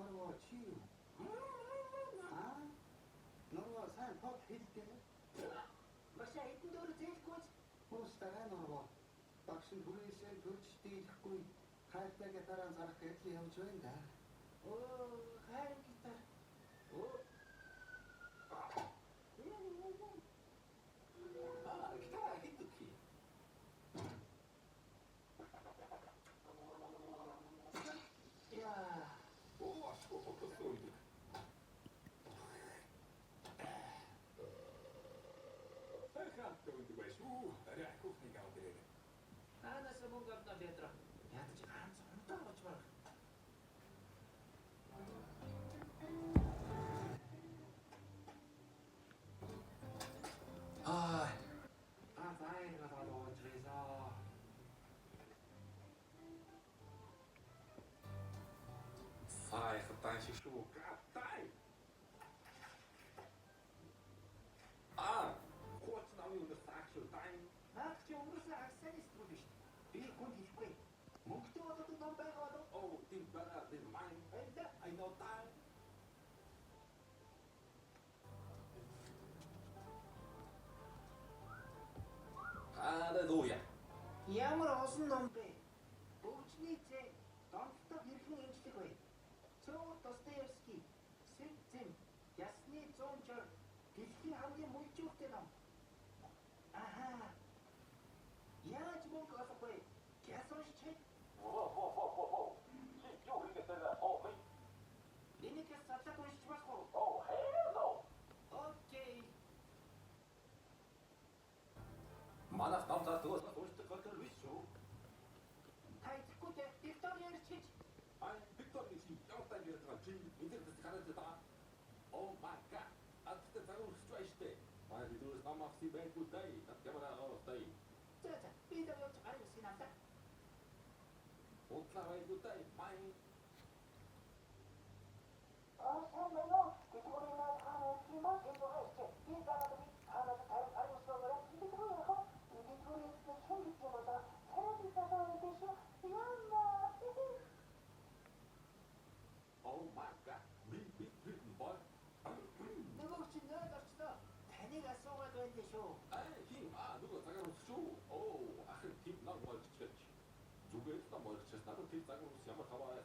Нороо чи юу? Нороо сайн тод хэлдэг. Машаа эдэн дөр зээлгүй. Уустаа нороо. Багшин түрээсээ төрж дийлэхгүй хайртайгаа дараа зарах гэж явж байна да. Хайр гитар. Гитара хийдэгхий. Яа. Ашгүй фотосоо идэг. Сайхан төвөнд байшгүй. Арай кухныг авдэрээ. Анаас мөнгө авна бятра. Ядаж ганц унтаа авч баг. Зайрга болоод ризаа. Сайхан шишүү. Гатай. Хоц намын өндөр саачуу тай. Чи өнгөрсөн агсаны стрүү биш. Би хүн хэлэхгүй. Мөнгөтэй болоод ном байгаа болов. Oh, think better than mine. I know that. Halleluja. Ямар олон ном бэ? Өвчний зэ, донтдог хэрхэн эмчлэг вэ? Цөөр Достоевский, Сэлзэм, Ясны зуунчор, дэлхийн хамгийн мужигтэй ном. Аха. Яаж мөнгө олох вэ? Ясууш чи? Чи юу хийгээд оо би. Линекс задлаг уншиж болох уу? Oh, hell no. Окей. Манайх намтар төгөөс уушдаг гол биш шүү. Та идэхгүй дээ. Виктор ярьж гэж. Виктор нэг юм явтан ярьдаг чи интернет хараад та. Oh my god. Аттай загвар швайштэй. Дүүс намайг си байгүй дай. Ямар авахгүй. За би даа явж гарах юм надад. Утлаа байгүй дай. Май. Oh my god. Би бой. Нөгөө чи нэр орчлоо. Таныг асуугаад байна шүү. Хин 누구 загвар шүү. Oh, ах тийм нэг моргч. Зүгээр л моргч. Надад тэр загвар ямар хаваа